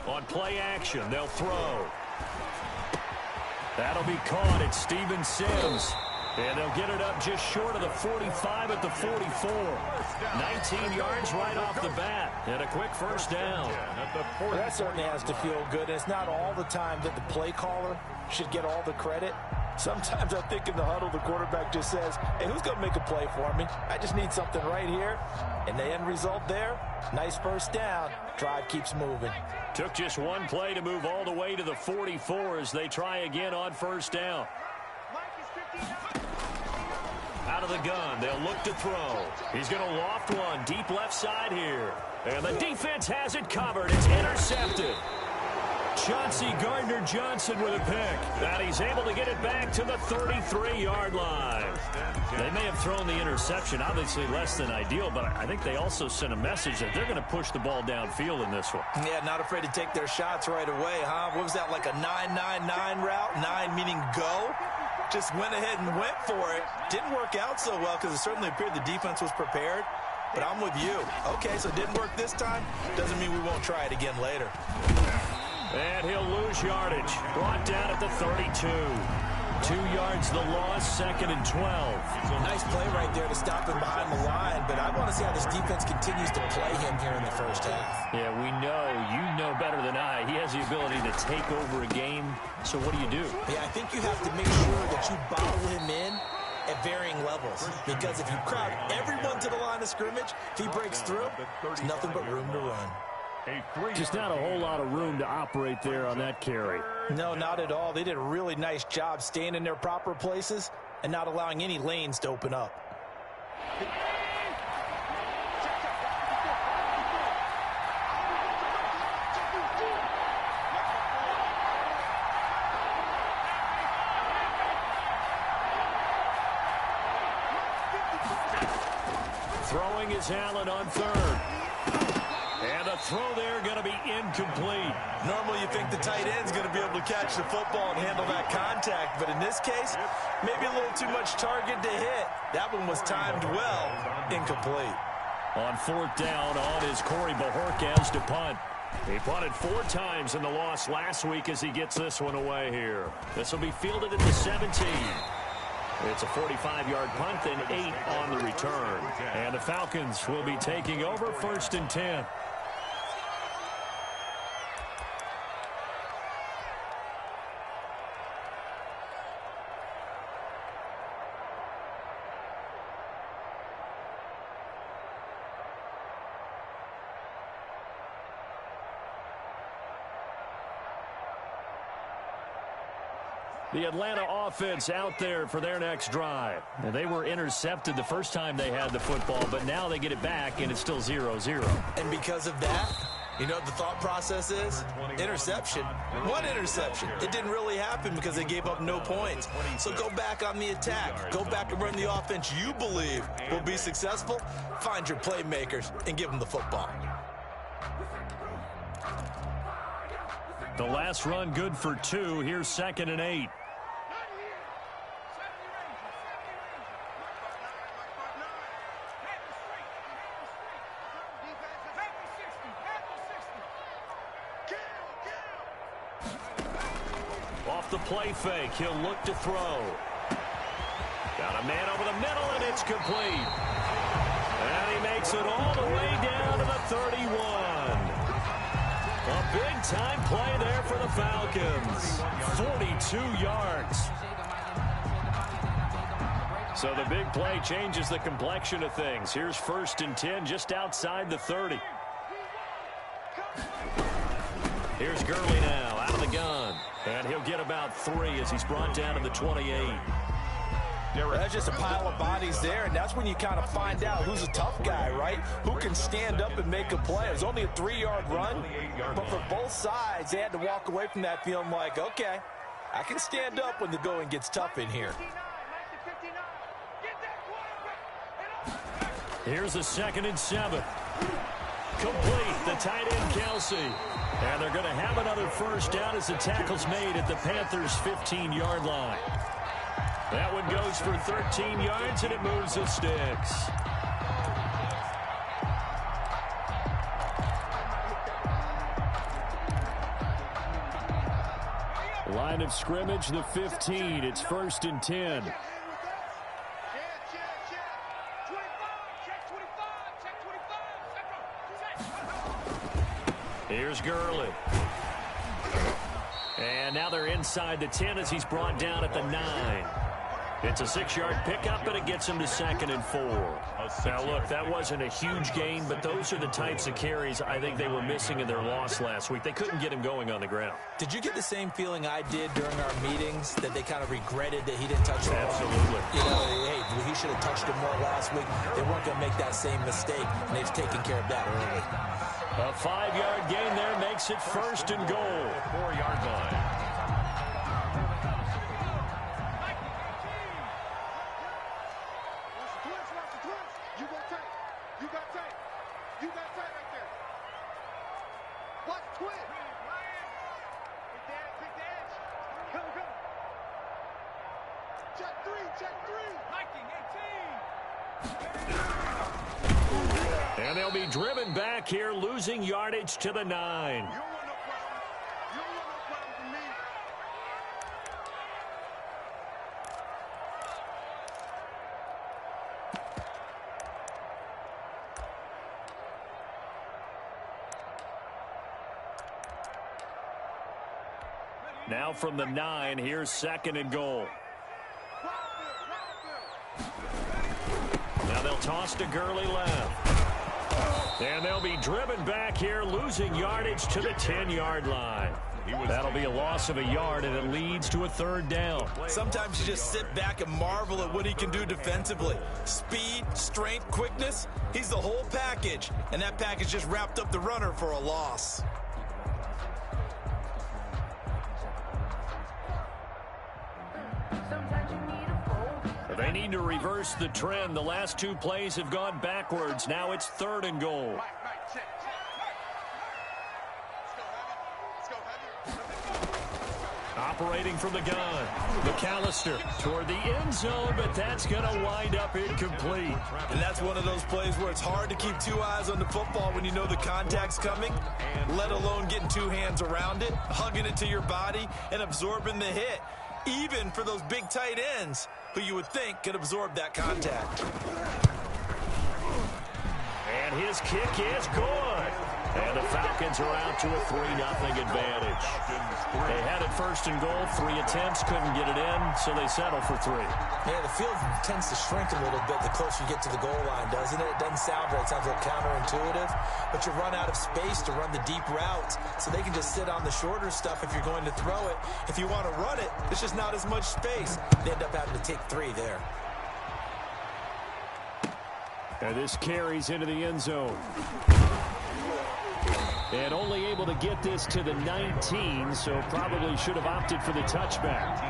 On play action, they'll throw. That'll be caught. It's Steven Sims. And they'll get it up just short of the 45 at the 44. 19 yards right off the bat. And a quick first down. Well, that certainly has to feel good. It's not all the time that the play caller should get all the credit. Sometimes I think in the huddle, the quarterback just says, hey, who's going to make a play for me? I just need something right here. And the end result there, nice first down. Drive keeps moving. Took just one play to move all the way to the 44 as they try again on first down. Out of the gun, they'll look to throw. He's going to loft one deep left side here. And the defense has it covered. It's intercepted. Chauncey Gardner-Johnson with a pick. And he's able to get it back to the 33-yard line. They may have thrown the interception, obviously less than ideal, but I think they also sent a message that they're going to push the ball downfield in this one. Yeah, not afraid to take their shots right away, huh? What was that, like a 9-9-9 route? 9 meaning go? Just went ahead and went for it. Didn't work out so well because it certainly appeared the defense was prepared. But I'm with you. Okay, so it didn't work this time. Doesn't mean we won't try it again later. And he'll lose yardage. Brought down at the 32. 2 yards the loss, 2nd and 12. Nice play right there to stop him behind the line, but I want to see how this defense continues to play him here in the first half. Yeah, we know. You know better than I. He has the ability to take over a game. So what do? Yeah, I think you have to make sure that you bottle him in at varying levels. Because if you crowd everyone to the line of scrimmage, if he breaks through, there's nothing but room to run. Just not a whole lot of room to operate there on that carry. No, not at all. They did a really nice job staying in their proper places and not allowing any lanes to open up. Throwing is Allen on third. And a throw there going to be incomplete. Normally you think the tight end's going to be able to catch the football and handle that contact, but in this case, maybe a little too much target to hit. That one was timed well. Incomplete. On fourth down, on is Corey Bajorquez to punt. He punted 4 times in the loss last week as he gets this one away here. This will be fielded at the 17. It's a 45-yard punt, then 8 on the return. And the Falcons will be taking over 1st and 10. The Atlanta offense out there for their next drive. And they were intercepted the first time they had the football, but now they get it back, and it's still 0-0. And because of that, you know what the thought process is? Interception. One interception. It didn't really happen because they gave up no points. So go back on the attack. Go back and run the offense you believe will be successful. Find your playmakers and give them the football. The last run good for 2. Here's 2nd and 8. Off the play fake, he'll look to throw. Got a man over the middle, and it's complete. And he makes it all the way down to the 31. A big-time play there for the Falcons. 42 yards. So the big play changes the complexion of things. Here's 1st and 10 just outside the 30. Here's Gurley now out of the gun. And he'll get about 3 as he's brought down to the 28. That's just a pile of bodies there, and that's when you kind of find out who's a tough guy, right? Who can stand up and make a play. It was only a 3-yard run, but for both sides, they had to walk away from that feeling like, okay, I can stand up when the going gets tough in here. Here's a 2nd and 7. Complete, the tight end Kelsey. And they're going to have another first down as the tackle's made at the Panthers' 15-yard line. That one goes for 13 yards, and it moves the sticks. Line of scrimmage, the 15. It's 1st and 10. Here's Gurley. And now they're inside the 10 as he's brought down at the 9. It's a 6-yard pickup, and it gets him to 2nd and 4. Now, look, that wasn't a huge gain, but those are the types of carries I think they were missing in their loss last week. They couldn't get him going on the ground. Did you get the same feeling I did during our meetings, that they kind of regretted that he didn't touch the ball? Absolutely. You know, hey, he should have touched it more last week. They weren't going to make that same mistake, and they've taken care of that early. A 5-yard gain there makes it 1st and goal. 4-yard line. And they'll be driven back here, losing yardage to the 9. Now from the 9, here's 2nd and goal. Now they'll toss to Gurley left. And they'll be driven back here, losing yardage to the 10-yard line. That'll be a loss of a yard, and it leads to a 3rd down. Sometimes you just sit back and marvel at what he can do defensively. Speed, strength, quickness, he's the whole package. And that package just wrapped up the runner for a loss. They need to reverse the trend. The last 2 plays have gone backwards. Now it's 3rd and goal. Operating from the gun. McAllister toward the end zone, but that's going to wind up incomplete. And that's one of those plays where it's hard to keep 2 eyes on the football when you know the contact's coming, let alone getting 2 hands around it, hugging it to your body, and absorbing the hit. Even for those big tight ends who you would think could absorb that contact. And his kick is good. And the Falcons are out to a 3-0 advantage. They had it 1st and goal, 3 attempts, couldn't get it in, so they settle for 3. Yeah, the field tends to shrink a little bit the closer you get to the goal line, doesn't it? It doesn't sound right. It sounds a little counterintuitive. But you run out of space to run the deep routes, so they can just sit on the shorter stuff if you're going to throw it. If you want to run it, there's just not as much space. They end up having to take 3 there. And this carries into the end zone. And only able to get this to the 19, so probably should have opted for the touchback.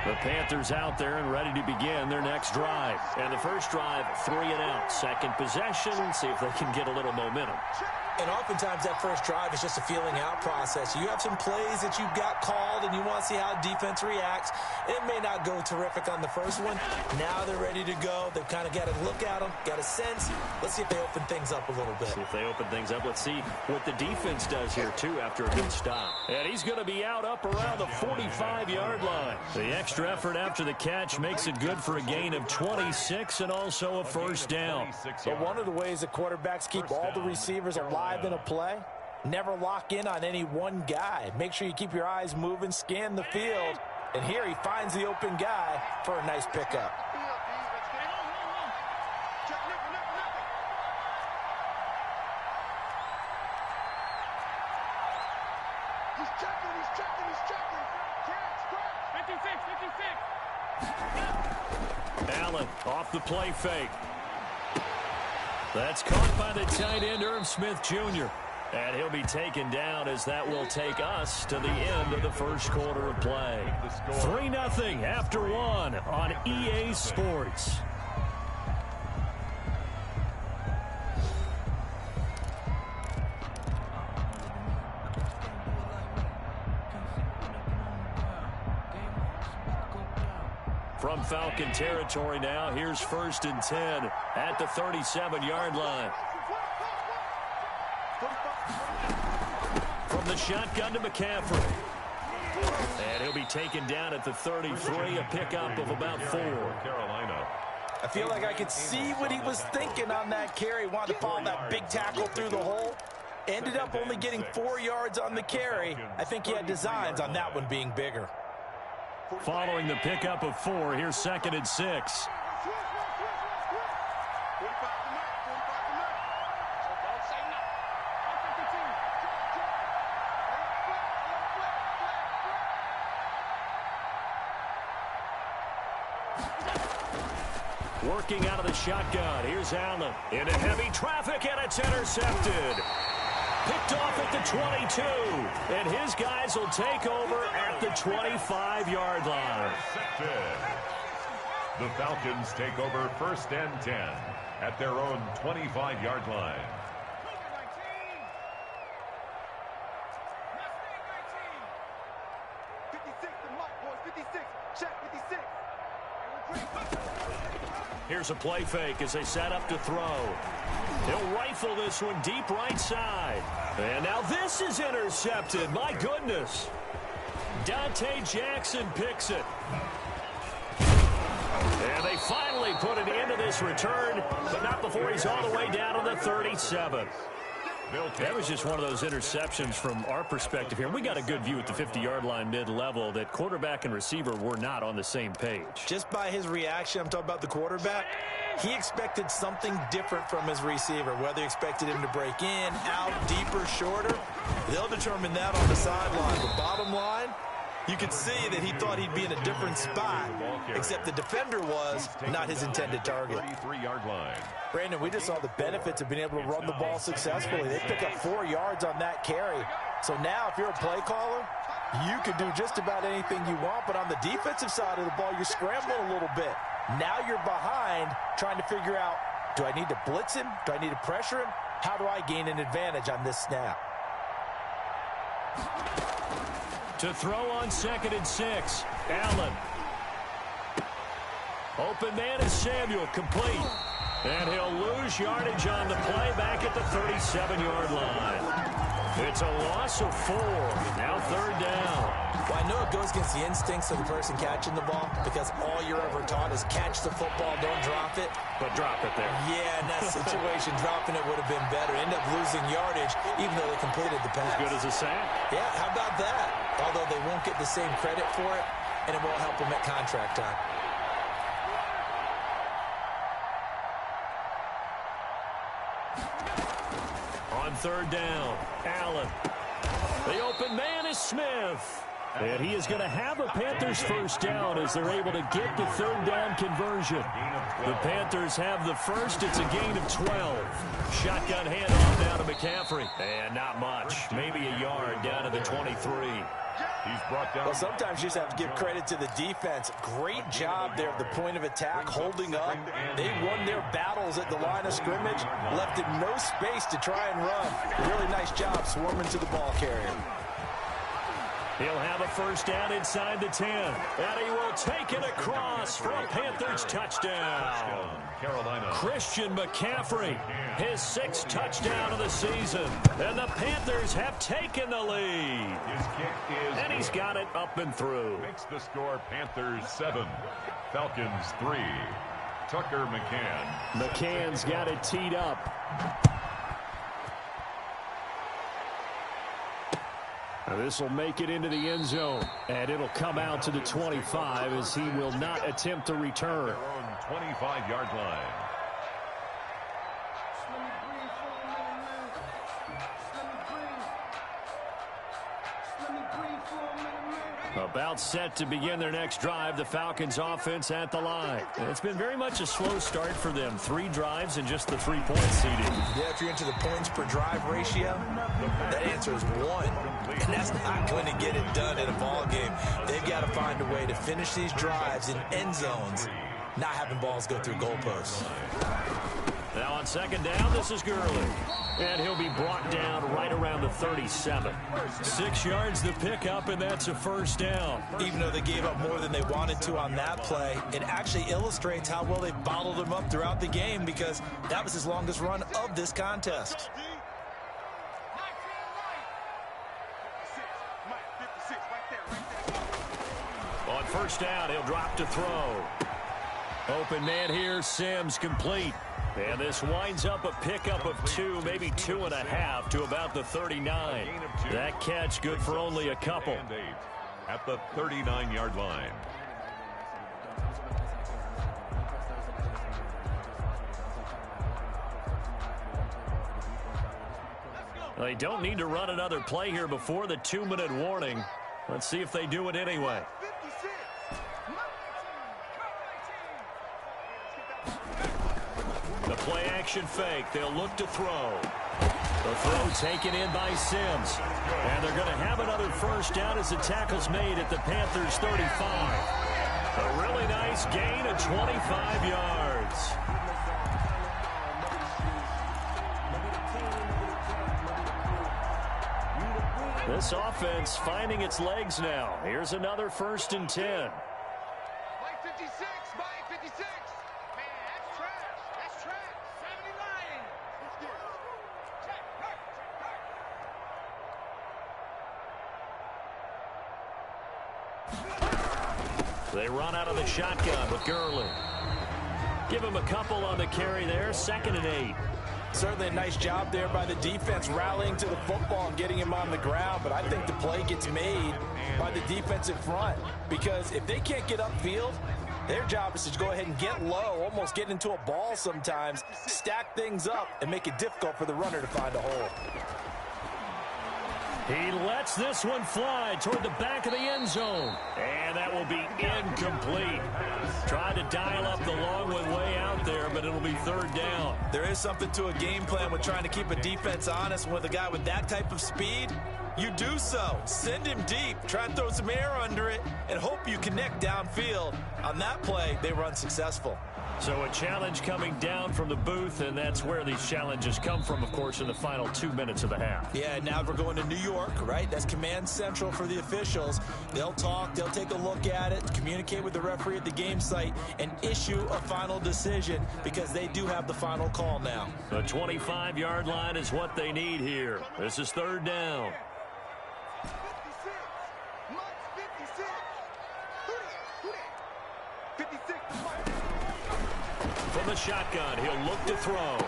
The Panthers out there and ready to begin their next drive. And the first drive, 3 and out. Second possession, see if they can get a little momentum. And oftentimes that first drive is just a feeling out process. You have some plays that you've got called and you want to see how defense reacts. It may not go terrific on the first one. Now they're ready to go. They've kind of got to look at them, got a sense. Let's see if they open things up a little bit. See if they open things up. Let's see what the defense does here, too, after a good stop. And he's going to be out up around the 45-yard line. The extra effort after the catch makes it good for a gain of 26 and also a 1st down. But one of the ways that quarterbacks keep all the receivers alive in a play, never lock in on any one guy. Make sure you keep your eyes moving, scan the field. And here he finds the open guy for a nice pickup. He's checking. Catch. Allen off the play fake. That's caught by the tight end, Irv Smith Jr. And he'll be taken down as that will take us to the end of the first quarter of play. 3-0 after 1 on EA Sports. From from Falcon territory now. Here's 1st and 10 at the 37-yard line. From the shotgun to McCaffrey. And he'll be taken down at the 33, a pickup of about 4. Carolina. I feel like I could see what he was thinking on that carry. Wanted to follow that big tackle through the hole. Ended up only getting 4 yards on the carry. I think he had designs on that one being bigger. Following the pickup of 4, here's 2nd and 6. Working out of the shotgun. Here's Allen. Into heavy traffic, and it's intercepted. Picked off at the 22. And his guys will take over at the 25-yard line. The Falcons take over 1st and 10 at their own 25-yard line. Here's a play fake as they set up to throw. He'll rifle this one deep right side. And now this is intercepted. My goodness. Dante Jackson picks it. And they finally put an end to this return, but not before he's all the way down to the 37. That was just one of those interceptions from our perspective here. We got a good view at the 50-yard line mid-level that quarterback and receiver were not on the same page. Just by his reaction, I'm talking about the quarterback, he expected something different from his receiver. Whether he expected him to break in, out, deeper, shorter, they'll determine that on the sideline. But bottom line, you could see that he thought he'd be in a different spot, except the defender was not his intended target. 33-yard line. Brandon, we just saw the benefits of being able to run the ball successfully. They pick up 4 yards on that carry. So now if you're a play caller, you can do just about anything you want. But on the defensive side of the ball, you're scrambling a little bit. Now you're behind trying to figure out, do I need to blitz him? Do I need to pressure him? How do I gain an advantage on this snap? To throw on 2nd and 6. Allen. Open man is Samuel, complete. And he'll lose yardage on the play back at the 37-yard line. It's a loss of 4. Now 3rd down. Well, I know it goes against the instincts of the person catching the ball because all you're ever taught is catch the football, don't drop it. But drop it there. Yeah, in that situation, dropping it would have been better. End up losing yardage even though they completed the pass. As good as a sack. Yeah, how about that? Although they won't get the same credit for it, and it won't help them at contract time. On 3rd down, Allen. The open man is Smith. And he is going to have a Panthers 1st down as they're able to get the 3rd down conversion. The Panthers have the first. It's a gain of 12. Shotgun handoff down to McCaffrey. And not much. Maybe a yard down to the 23. He's brought down. Well, sometimes you just have to give credit to the defense. Great job there at the point of attack, holding up. They won their battles at the line of scrimmage, left him no space to try and run. Really nice job swarming to the ball carrier. He'll have a 1st down inside the 10. And he will take it across for a Panthers touchdown. Carolina. Christian McCaffrey, his 6th touchdown of the season. And the Panthers have taken the lead. His kick is And he's got it up and through. Makes the score Panthers 7, Falcons 3. Tucker McCann. McCann's got it teed up. Now this will make it into the end zone, and it'll come out to the 25 as he will not attempt to return. Their own 25-yard line. About set to begin their next drive, the Falcons offense at the line. It's been very much a slow start for them. 3 drives and just the 3-point seeding. Yeah, if you're into the points per drive ratio, that answer is 1. And that's not going to get it done in a ball game. They've got to find a way to finish these drives in end zones, not having balls go through goalposts. Now on second down, this is Gurley. And he'll be brought down right around the 37. 6 yards to pick up, and that's a first down. Even though they gave up more than they wanted to on that play, it actually illustrates how well they bottled him up throughout the game, because that was his longest run of this contest. On first down, he'll drop to throw. Open man here, Sims complete. And this winds up a pickup of 2, maybe 2.5 to about the 39. That catch good for only a couple. At the 39-yard line. They don't need to run another play here before the 2-minute warning. Let's see if they do it anyway. The play action fake. They'll look to throw. The throw taken in by Sims. And they're going to have another first down as the tackle's made at the Panthers' 35. A really nice gain of 25 yards. This offense finding its legs now. Here's another 1st and 10. Mike 56, Mike 56. Man, that's trash. That's trash. 79. Let's get it. Check, They run out of the shotgun with Gurley. Give him a couple on the carry there. 2nd and 8. Certainly a nice job there by the defense rallying to the football and getting him on the ground, but I think the play gets made by the defensive front, because if they can't get upfield, their job is to go ahead and get low, almost get into a ball sometimes, stack things up, and make it difficult for the runner to find a hole. He lets this one fly toward the back of the end zone. And that will be incomplete. Tried to dial up the long one way out there, but it'll be 3rd down. There is something to a game plan with trying to keep a defense honest. With a guy with that type of speed, you do so. Send him deep, try and throw some air under it, and hope you connect downfield. On that play, they were unsuccessful. So a challenge coming down from the booth, and that's where these challenges come from, of course, in the final 2 minutes of the half. Yeah, now we're going to New York, right? That's command central for the officials. They'll talk, they'll take a look at it, communicate with the referee at the game site, and issue a final decision, because they do have the final call now. The 25-yard line is what they need here. This is 3rd down. 56. Mike 56. Who that? 56. From the shotgun, he'll look to throw.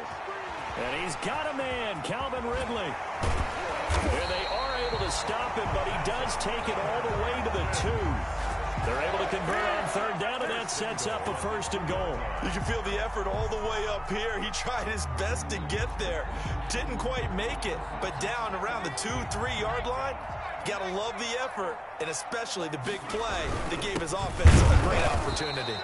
And he's got a man, Calvin Ridley. And they are able to stop him, but he does take it all the way to the 2. They're able to convert on 3rd down, and that sets up a 1st and goal. You can feel the effort all the way up here. He tried his best to get there. Didn't quite make it, but down around the 2-3 yard line, gotta love the effort, and especially the big play that gave his offense a great opportunity.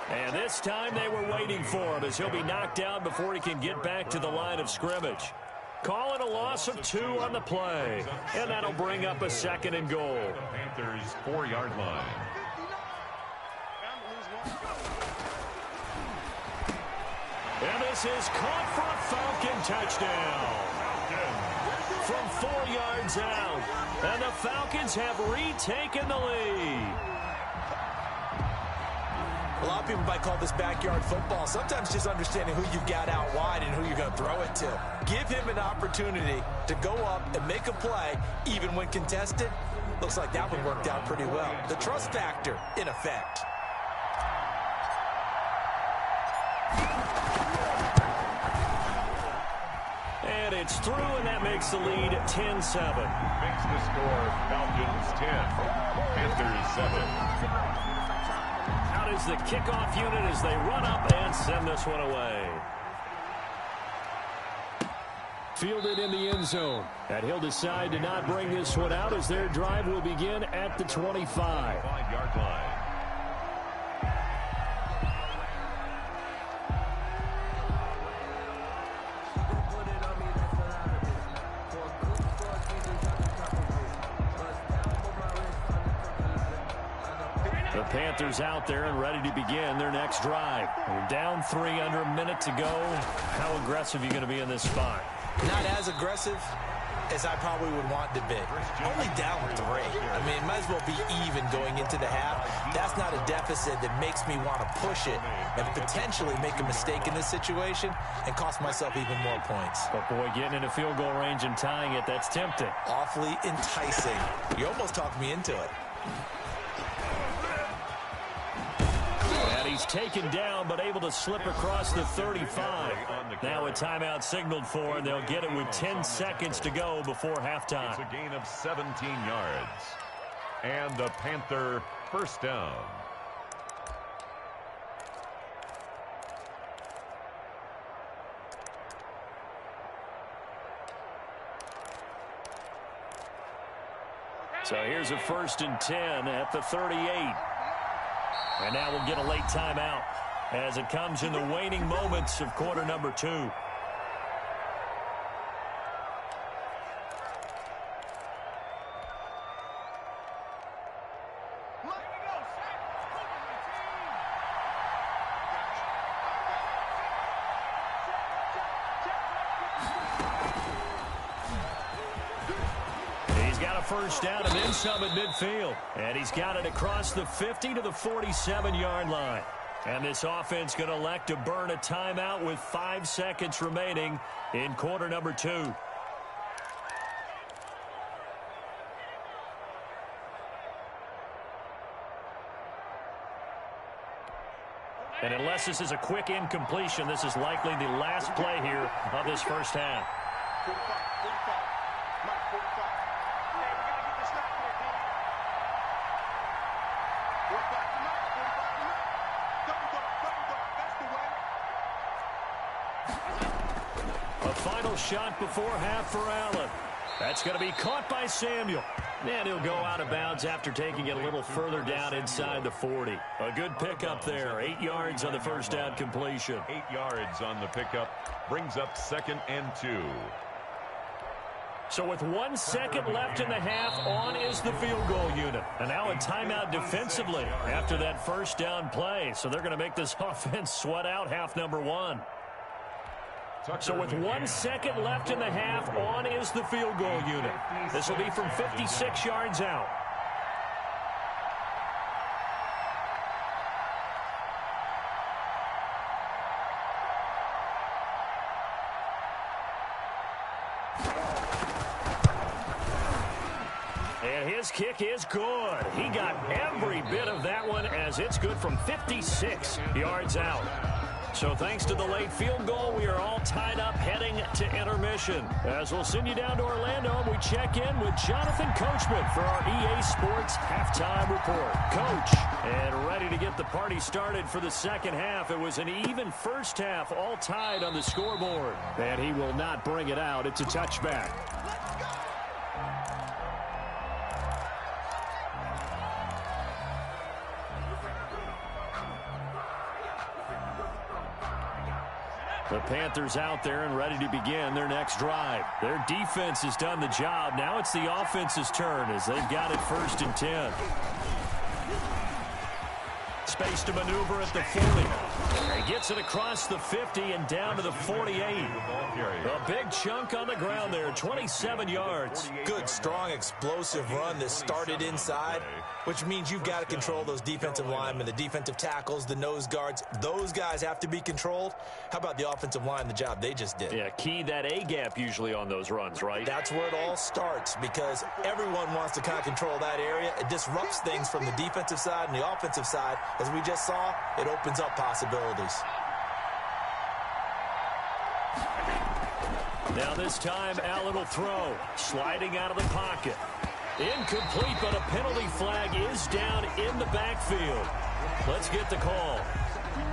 And this time they were waiting for him, as he'll be knocked down before he can get back to the line of scrimmage. Calling a loss of 2 on the play. And that'll bring up a 2nd and goal. Panthers 4-yard line. And this is caught for a Falcon touchdown. From 4 yards out. And the Falcons have retaken the lead. A lot of people might call this backyard football. Sometimes just understanding who you've got out wide and who you're going to throw it to. Give him an opportunity to go up and make a play, even when contested. Looks like that one worked out pretty well. The trust factor in effect. And it's through, and that makes the lead 10-7. Makes the score Falcons 10, Panthers 7. Out is the kickoff unit as they run up and send this one away. Fielded in the end zone. And he'll decide to not bring this one out as their drive will begin at the 25. 5-yard line. Panthers out there and ready to begin their next drive. They're down 3 under a minute to go. How aggressive are you going to be in this spot? Not as aggressive as I probably would want to be. Only down 3. I mean, it might as well be even going into the half. That's not a deficit that makes me want to push it and potentially make a mistake in this situation and cost myself even more points. But, boy, getting into field goal range and tying it, that's tempting. Awfully enticing. You almost talked me into it. And he's taken down but able to slip across the 35. Now a timeout signaled for, and they'll get it with 10 seconds to go before halftime. It's a gain of 17 yards. And the Panther first down. So here's a 1st and 10 at the 38. And now we'll get a late timeout as it comes in the waning moments of quarter number 2. He's got a first down and then some at midfield. And he's got it across the 50 to the 47-yard line. And this offense going to elect to burn a timeout with 5 seconds remaining in quarter number 2. And unless this is a quick incompletion, this is likely the last play here of this first half. A final shot before half for Allen. That's going to be caught by Samuel. And he'll go out of bounds after taking it a little further down inside the 40. A good pickup there. 8 yards on the first down completion. 8 yards on the pickup. Brings up 2nd and 2. So with 1 second left in the half, on is the field goal unit. And now a timeout defensively after that first down play. So they're going to make this offense sweat out half number 1. So with 1 second left in the half, on is the field goal unit. This will be from 56 yards out. And his kick is good. He got every bit of that one as it's good from 56 yards out. So thanks to the late field goal, we are all tied up heading to intermission. As we'll send you down to Orlando, and we check in with Jonathan Coachman for our EA Sports Halftime Report. Coach, and ready to get the party started for the second half. It was an even first half, all tied on the scoreboard. And he will not bring it out. It's a touchback. The Panthers out there and ready to begin their next drive. Their defense has done the job. Now it's the offense's turn as they've got it 1st and 10. Space to maneuver at the 40. He gets it across the 50 and down to the 48. A big chunk on the ground there, 27 yards. Good, strong, explosive run that started inside, which means you've got to control those defensive linemen, the defensive tackles, the nose guards. Those guys have to be controlled. How about the offensive line, the job they just did? Yeah, key that A-gap usually on those runs, right? That's where it all starts because everyone wants to kind of control that area. It disrupts things from the defensive side and the offensive side. As we just saw, it opens up possibilities. Now this time, Allen will throw. Sliding out of the pocket. Incomplete, but a penalty flag is down in the backfield. Let's get the call.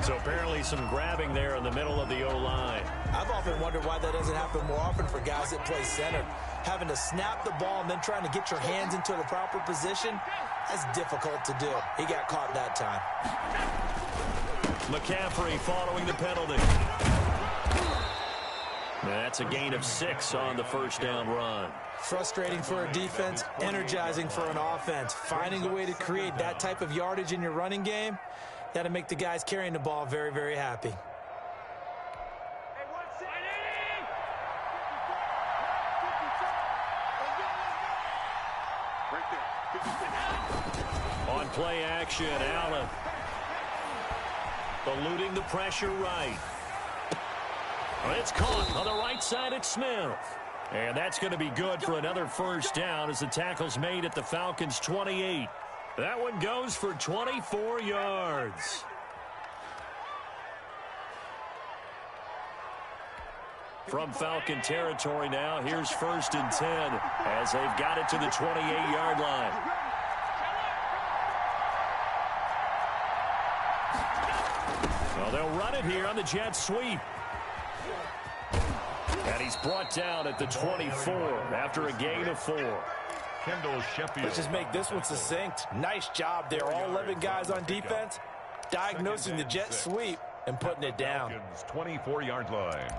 So apparently some grabbing there in the middle of the O-line. I've often wondered why that doesn't happen more often for guys that play center. Having to snap the ball and then trying to get your hands into the proper position, that's difficult to do. He got caught that time. McCaffrey following the penalty. That's a gain of 6 on the first down run. Frustrating for a defense, energizing for an offense. Finding a way to create that type of yardage in your running game, that'll make the guys carrying the ball very, very happy. On play action, Allen. Eluding the pressure right. It's caught on the right side at Smith. And that's going to be good for another first down as the tackle's made at the Falcons' 28. That one goes for 24 yards. From Falcon territory now, here's 1st and 10 as they've got it to the 28-yard line. Well, they'll run it here on the jet sweep. And he's brought down at the 24 after a gain of 4. Let's just make this one succinct. Nice job there. All 11 guys on defense diagnosing the jet sweep and putting it down. 24-yard line.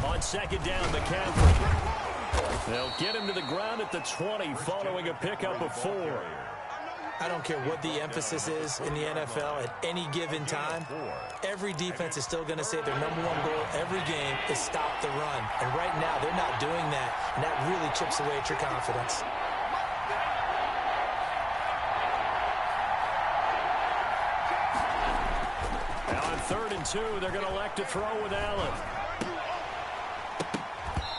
On 2nd down, McCaffrey. They'll get him to the ground at the 20 following a pickup of 4. I don't care what the emphasis is in the NFL at any given time. Every defense is still going to say their #1 goal every game is stop the run. And right now, they're not doing that, and that really chips away at your confidence. Now on 3rd and 2, they're going to elect to throw with Allen.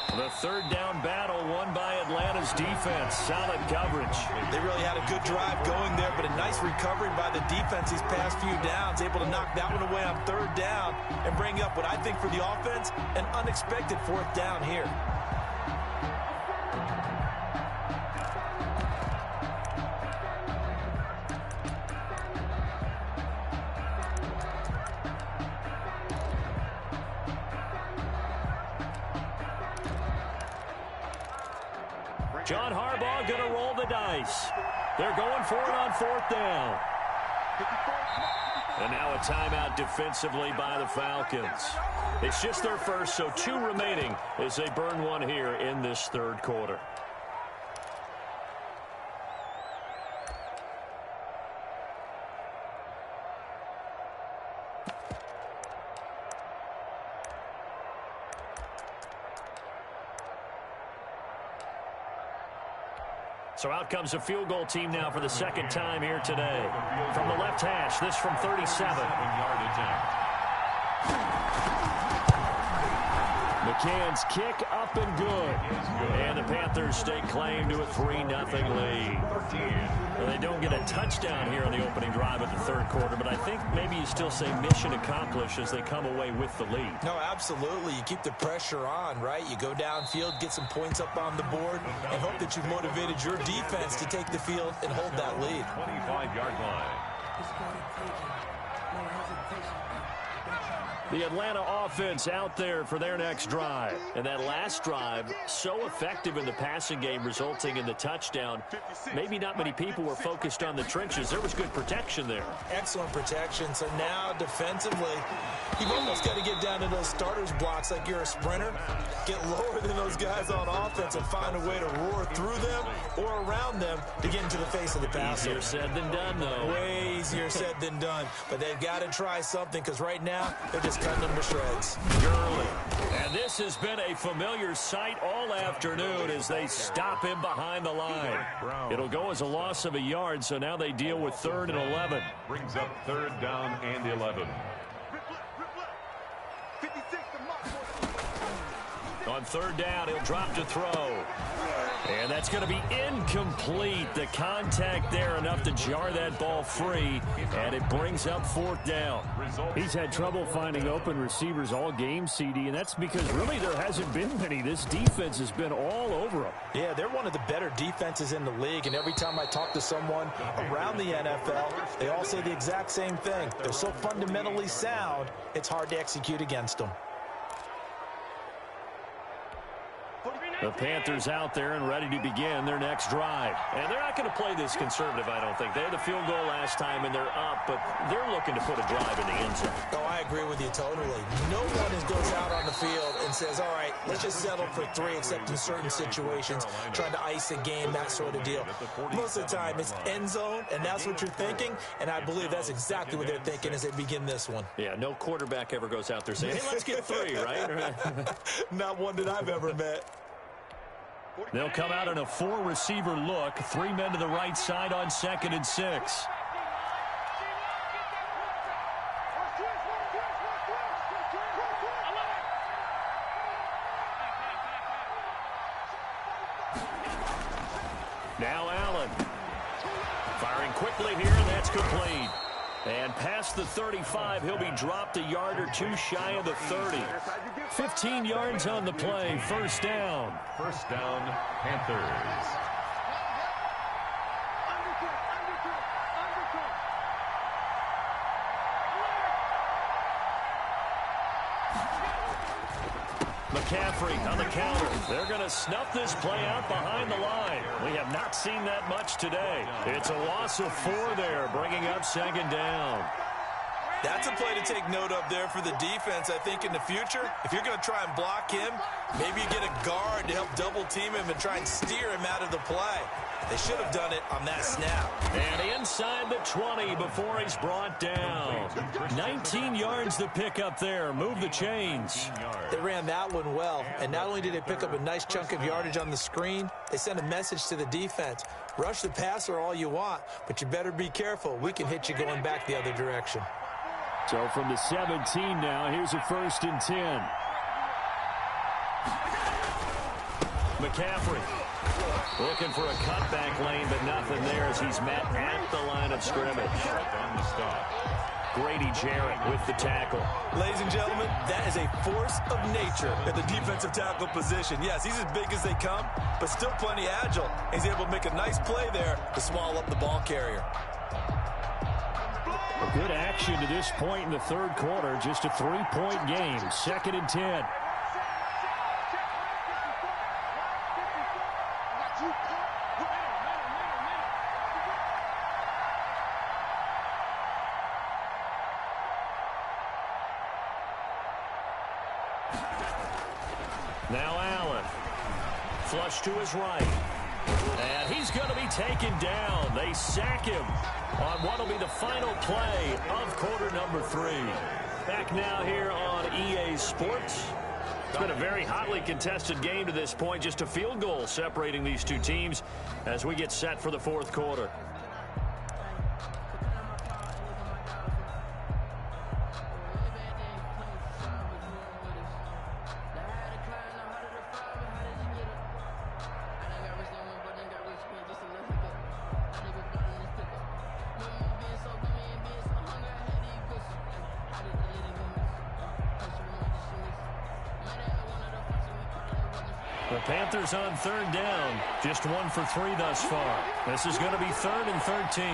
The 3rd down battle won by Atlanta's defense. Solid coverage. They really had a good drive going there, but a nice recovery by the defense these past few downs. Able to knock that one away on 3rd down and bring up what I think for the offense, an unexpected 4th down here. John Harbaugh going to roll the dice. They're going for it on 4th down. And now a timeout defensively by the Falcons. It's just their first, so 2 remaining as they burn one here in this 3rd quarter. So out comes a field goal team now for the 2nd time here today. From the left hash, this from 37. McCann's kick up and good. And the Panthers stake claim to a 3-0 lead. Well, they don't get a touchdown here on the opening drive of the 3rd quarter, but I think maybe you still say mission accomplished as they come away with the lead. No, absolutely. You keep the pressure on, right? You go downfield, get some points up on the board, and hope that you've motivated your defense to take the field and hold that lead. 25-yard line. The Atlanta offense out there for their next drive. And that last drive, so effective in the passing game, resulting in the touchdown. Maybe not many people were focused on the trenches. There was good protection there. Excellent protection. So now defensively, you've almost got to get down to those starters blocks like you're a sprinter. Get lower than those guys on offense and find a way to roar through them or around them to get into the face of the passer. Easier said than done, though. Way easier said than done. But they've got to try something because right now they're just cutting them to shreds. Gurley. And this has been a familiar sight all afternoon as they stop him behind the line. It'll go as a loss of a yard, so now they deal with 3rd and 11. Brings up 3rd down and 11. On 3rd down, he'll drop to throw. And that's going to be incomplete. The contact there enough to jar that ball free, and it brings up 4th down. He's had trouble finding open receivers all game, CD, and that's because really there hasn't been many. This defense has been all over them. Yeah, they're one of the better defenses in the league, and every time I talk to someone around the NFL, they all say the exact same thing. They're so fundamentally sound, it's hard to execute against them. The Panthers out there and ready to begin their next drive. And they're not going to play this conservative, I don't think. They had the field goal last time, and they're up, but they're looking to put a drive in the end zone. Oh, I agree with you totally. No one goes out on the field and says, all right, let's just settle for 3, except in certain situations, trying to ice a game, that sort of deal. Most of the time, it's end zone, and that's what you're thinking, and I believe that's exactly what they're thinking as they begin this one. Yeah, no quarterback ever goes out there saying, hey, let's get 3, right? Not one that I've ever met. They'll come out in a 4-receiver look. 3 men to the right side on 2nd and 6. Now Allen. Firing quickly here, and that's complete. And past the 35, he'll be dropped a yard or 2 shy of the 30. 15 yards on the play, 1st down. 1st down, Panthers. McCaffrey on the counter. They're going to snuff this play out behind the line. We have not seen that much today. It's a loss of 4 there, bringing up 2nd down. That's a play to take note of there for the defense, I think, in the future. If you're going to try and block him, maybe you get a guard to help double team him and try and steer him out of the play. They should have done it on that snap. And inside the 20 before he's brought down. 19 yards to pick up there. Move the chains. They ran that one well, and not only did they pick up a nice chunk of yardage on the screen, they sent a message to the defense. Rush the passer all you want, but you better be careful. We can hit you going back the other direction. So from the 17 now, here's a 1st and 10. McCaffrey looking for a cutback lane, but nothing there as he's met at the line of scrimmage. On the stop. Grady Jarrett with the tackle. Ladies and gentlemen, that is a force of nature at the defensive tackle position. Yes, he's as big as they come, but still plenty agile. He's able to make a nice play there to small up the ball carrier. A good action to this point in the 3rd quarter. Just a 3-point game. 2nd and 10. Now Allen. Flush to his right. And he's going to be taken down. They sack him on what will be the final play of quarter number 3. Back now here on EA Sports. It's been a very hotly contested game to this point. Just a field goal separating these two teams as we get set for the 4th quarter. The Panthers on 3rd down. Just 1 for 3 thus far. This is going to be 3rd and 13.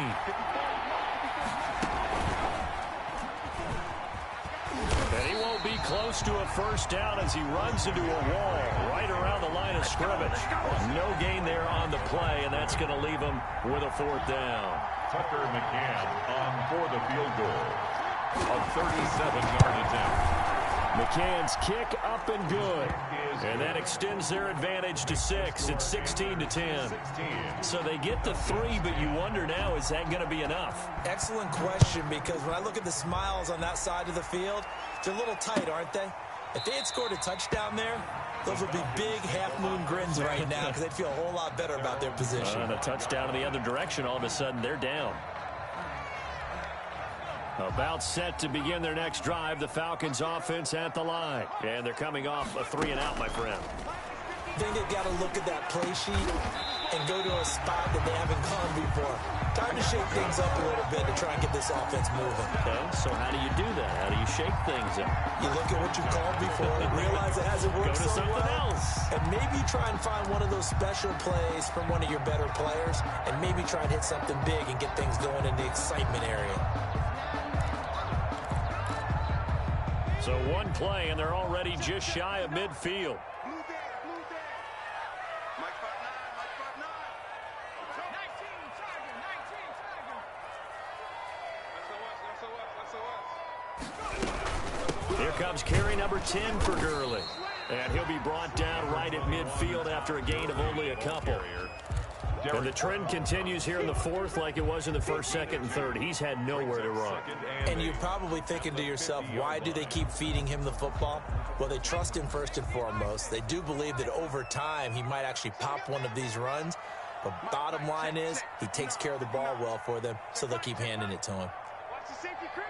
And he won't be close to a 1st down as he runs into a wall right around the line of scrimmage. No gain there on the play, and that's going to leave him with a 4th down. Tucker McCann on for the field goal. A 37-yard attempt. McCann's kick up and good. And that extends their advantage to 6. It's 16-10. So they get the 3, but you wonder now, is that going to be enough? Excellent question, because when I look at the smiles on that side of the field, they're a little tight, aren't they? If they had scored a touchdown there, those would be big half-moon grins right now because they'd feel a whole lot better about their position. And a touchdown in the other direction, all of a sudden they're down. About set to begin their next drive, the Falcons offense at the line. And they're coming off a 3-and-out, my friend. I think they've got to look at that play sheet and go to a spot that they haven't gone before. Time to shake things up a little bit to try and get this offense moving. Okay, so how do you do that? How do you shake things up? You look at what you called before, realize it hasn't worked Go to something else. and maybe try and find one of those special plays from one of your better players, and maybe try and hit something big and get things going in the excitement area. So one play, and they're already just shy of midfield. Here comes carry number 10 for Gurley. And he'll be brought down right at midfield after a gain of only a couple. And the trend continues here in the fourth like it was in the first, second, and third. He's had nowhere to run. And you're probably thinking to yourself, why do they keep feeding him the football? Well, they trust him first and foremost. They do believe that over time he might actually pop one of these runs. But bottom line is he takes care of the ball well for them, so they'll keep handing it to him. Watch the safety creep.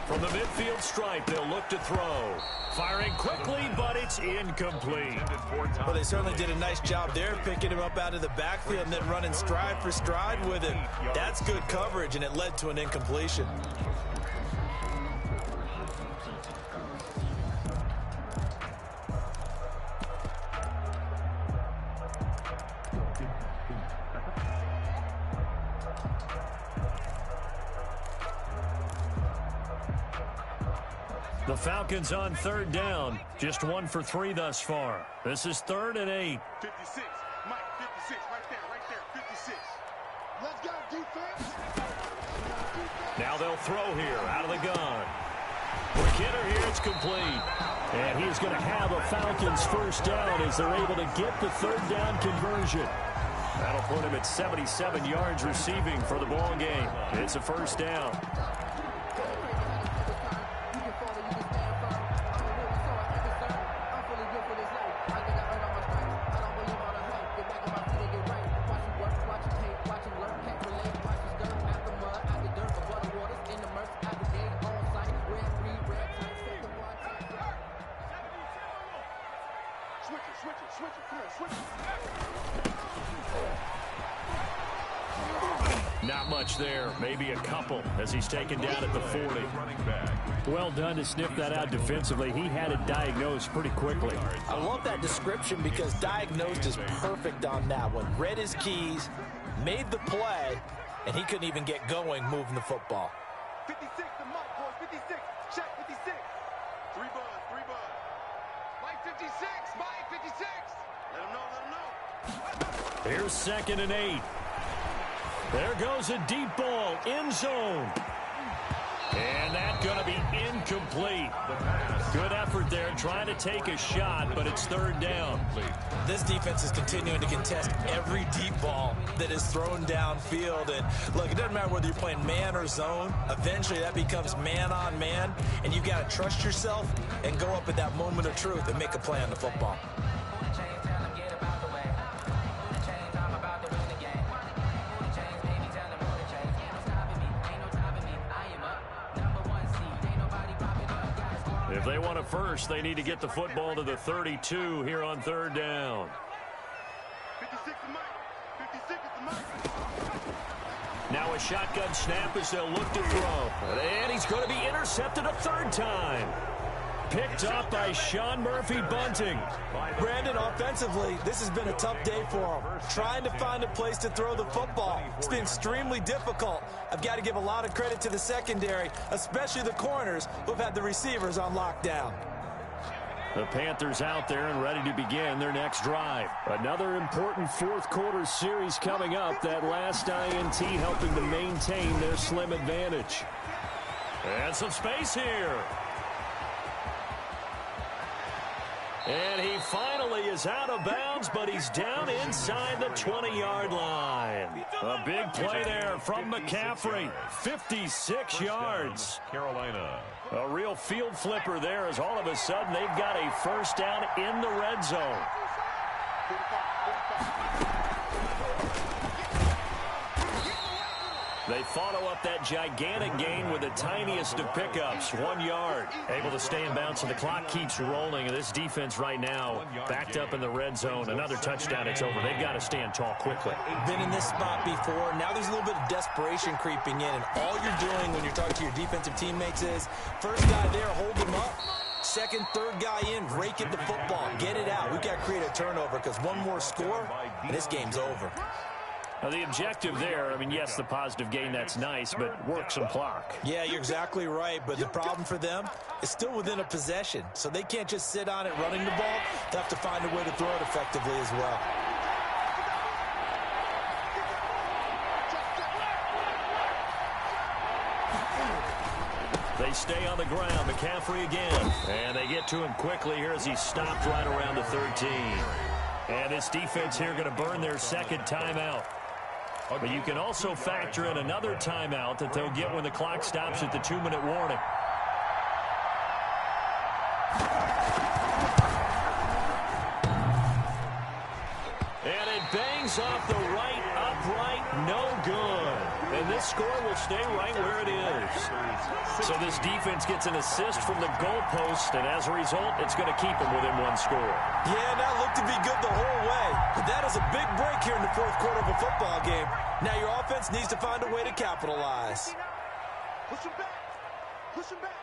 From the midfield stripe, they'll look to throw. Firing quickly, but it's incomplete. Well, they certainly did a nice job there, picking him up out of the backfield and then running stride for stride with him. That's good coverage, and it led to an incompletion. The Falcons on third down. Just 1 for 3 thus far. This is 3rd and 8. 56. Mike, 56. Right there. 56. Let's go, defense. Now they'll throw here out of the gun. Quick hitter here. It's complete. And he's going to have a Falcons first down as they're able to get the third down conversion. That'll put him at 77 yards receiving for the ball game. It's a first down. Not much there, maybe a couple as he's taken down at the 40. Well done to sniff that out defensively. He had it diagnosed pretty quickly. I love that description because diagnosed is perfect on that one. Read his keys, made the play, and he couldn't even get going moving the football. 56 to Mike, boys. 56. Check 56. 3 bud. Mike 56. Mike 56. Let him know. Here's 2nd and 8. There goes a deep ball, end zone. And that's going to be incomplete. Good effort there, trying to take a shot, but it's 3rd down. This defense is continuing to contest every deep ball that is thrown downfield. And look, it doesn't matter whether you're playing man or zone. Eventually that becomes man on man, and you've got to trust yourself and go up at that moment of truth and make a play on the football. If they want a first, they need to get the football to the 32 here on 3rd down. 56 to Mike. 56 to Mike. Now a shotgun snap as they'll look to throw. And he's going to be intercepted a 3rd time. Picked up by Sean Murphy-Bunting. Brandon, offensively, this has been a tough day for him. Trying to find a place to throw the football. It's been extremely difficult. I've got to give a lot of credit to the secondary, especially the corners who've had the receivers on lockdown. The Panthers out there and ready to begin their next drive. Another important 4th quarter series coming up. That last INT helping to maintain their slim advantage. And some space here. And he finally is out of bounds, but he's down inside the 20-yard line. A big play there from McCaffrey. 56 yards. Carolina. A real field flipper there as all of a sudden they've got a first down in the red zone. They follow up that gigantic gain with the tiniest of pickups, 1 yard. Able to stay in bounds, and the clock keeps rolling. This defense right now backed up in the red zone. Another touchdown, it's over. They've got to stand tall quickly. Been in this spot before. Now there's a little bit of desperation creeping in, and all you're doing when you're talking to your defensive teammates is, first guy there, hold him up. Second, third guy in, rake at the football. Get it out. We've got to create a turnover because one more score, and this game's over. Now, the objective there, I mean, yes, the positive gain, that's nice, but work some clock. Yeah, you're exactly right, but the problem for them is still within a possession, so they can't just sit on it running the ball. They have to find a way to throw it effectively as well. They stay on the ground. McCaffrey again. And they get to him quickly here as he's stopped right around the 13. And this defense here going to burn their second timeout. But you can also factor in another timeout that they'll get when the clock stops at the 2-minute warning. And it bangs off the right upright, no good. And this score will stay right where it is. So this defense gets an assist from the goalpost, and as a result, it's going to keep them within one score. Yeah, that looked to be good the whole way. But that is a big break here in the fourth quarter of a football game. Now your offense needs to find a way to capitalize. Push him back. Push him back.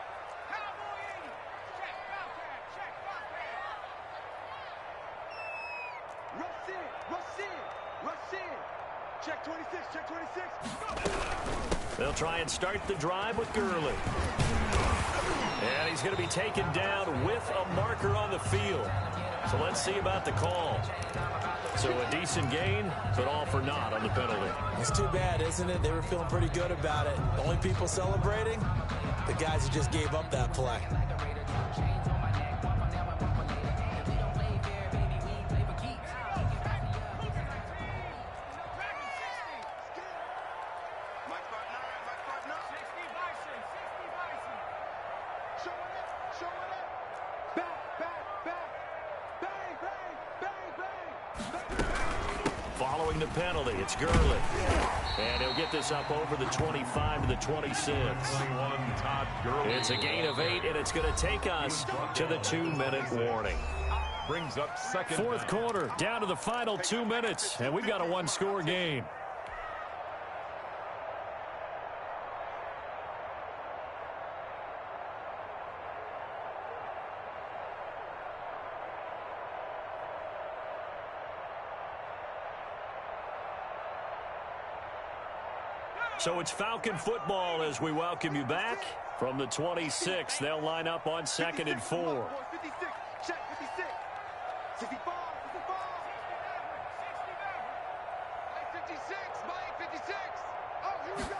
Rush in. Rush in. Rush in. Check 26. Check 26. They'll try and start the drive with Gurley. And he's going to be taken down with a marker on the field. So let's see about the call. So a decent gain, but all for naught on the penalty. It's too bad, isn't it? They were feeling pretty good about it. The only people celebrating, the guys who just gave up that play. Following the penalty, it's Gurley. And he'll get this up over the 25 to the 26. It's a gain of 8, and it's going to take us to the 2-minute warning. Brings up second. Fourth quarter, down to the final 2 minutes, and we've got a one-score game. So it's Falcon football as we welcome you back. From the 26, they'll line up on 2nd and 4. 56. Check 56. 65. 56. Mike 56. Oh, here we go.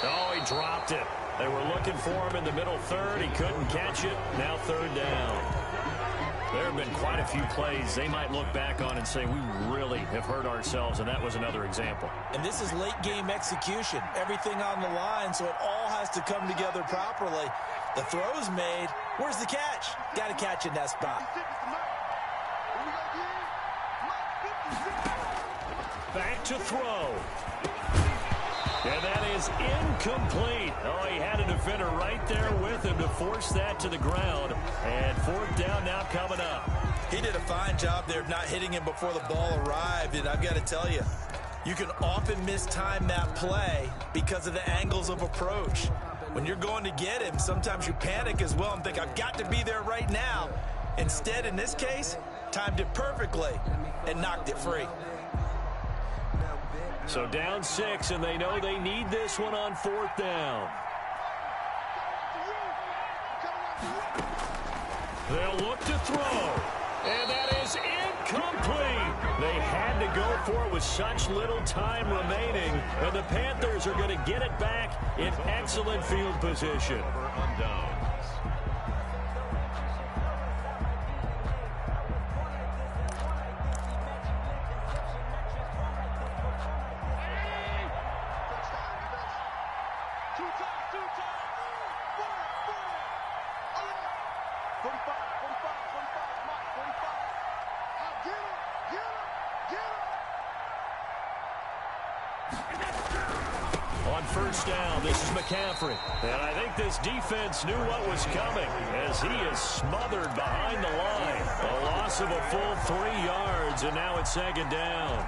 Oh, he dropped it. They were looking for him in the middle third. He couldn't catch it. Now 3rd down. There have been quite a few plays they might look back on and say, we really have hurt ourselves, and that was another example. And this is late game execution. Everything on the line, so it all has to come together properly. The throw's made. Where's the catch? Got to catch in that spot. Back to throw. And that is incomplete. Oh, he had a defender right there with him to force that to the ground. And 4th down now coming up. He did a fine job there of not hitting him before the ball arrived. And I've got to tell you, you can often mistime that play because of the angles of approach. When you're going to get him, sometimes you panic as well and think, I've got to be there right now. Instead, in this case, timed it perfectly and knocked it free. So down 6, and they know they need this one on 4th down. They'll look to throw. And that is incomplete. They had to go for it with such little time remaining. And the Panthers are going to get it back in excellent field position. On first down, this is McCaffrey. And I think this defense knew what was coming as he is smothered behind the line. A loss of a full 3 yards, and now it's second down.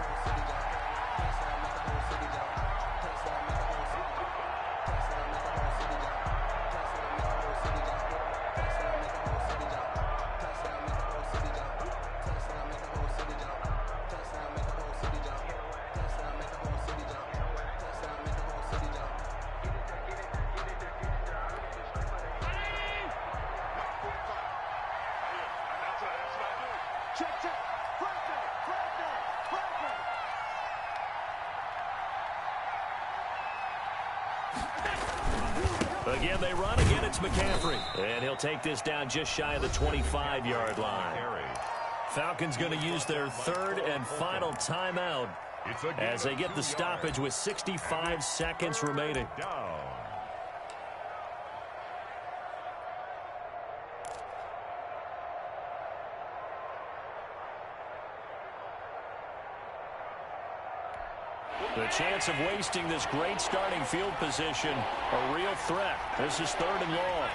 Again, they run. Again, it's McCaffrey. And he'll take this down just shy of the 25-yard line. Falcons going to use their third and final timeout as they get the stoppage with 65 seconds remaining. The chance of wasting this great starting field position, a real threat. This is third and long.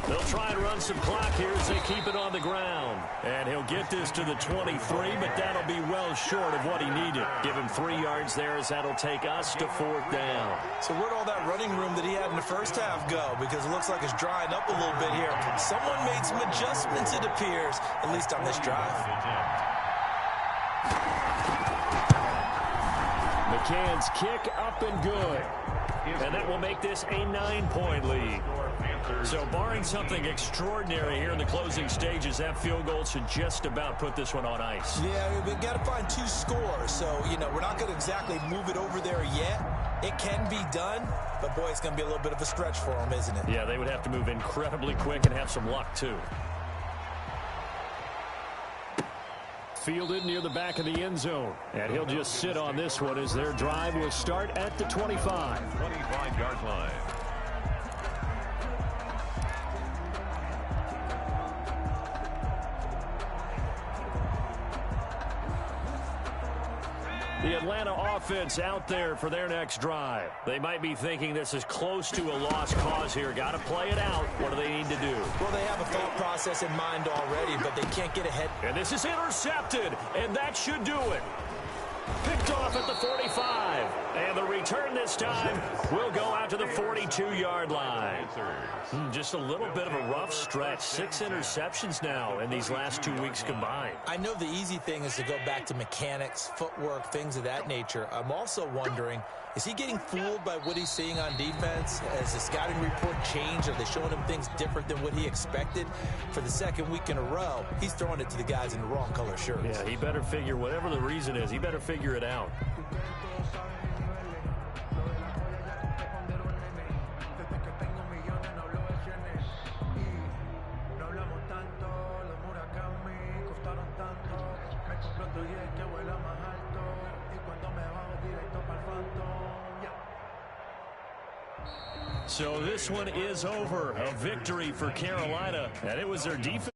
They'll try and run some clock here as they keep it on the ground. And he'll get this to the 23, but that'll be well short of what he needed. Give him 3 yards there as that'll take us to fourth down. So where'd all that running room that he had in the first half go? Because it looks like it's drying up a little bit here. Someone made some adjustments, it appears, at least on this drive. McCann's kick up and good. And that will make this a 9-point lead. So barring something extraordinary here in the closing stages, that field goal should just about put this one on ice. Yeah, we've got to find 2 scores. So, you know, we're not going to exactly move it over there yet. It can be done, but, boy, it's going to be a little bit of a stretch for them, isn't it? Yeah, they would have to move incredibly quick and have some luck, too. Fielded near the back of the end zone. And he'll just sit on this one as their drive will start at the 25. 25-yard line. The Atlanta offense out there for their next drive. They might be thinking this is close to a lost cause here. Got to play it out. What do they need to do? Well, they have a thought process in mind already, but they can't get ahead. And this is intercepted, and that should do it. Picked off at the 45. And the return this time will go out to the 42-yard line. Just a little bit of a rough stretch. 6 interceptions now in these last 2 weeks combined. I know the easy thing is to go back to mechanics, footwork, things of that nature. I'm also wondering, is he getting fooled by what he's seeing on defense? Has the scouting report changed? Are they showing him things different than what he expected? For the second week in a row, he's throwing it to the guys in the wrong color shirts. Yeah, he better figure, whatever the reason is, he better figure it out. So this one is over. A victory for Carolina, and it was their defense.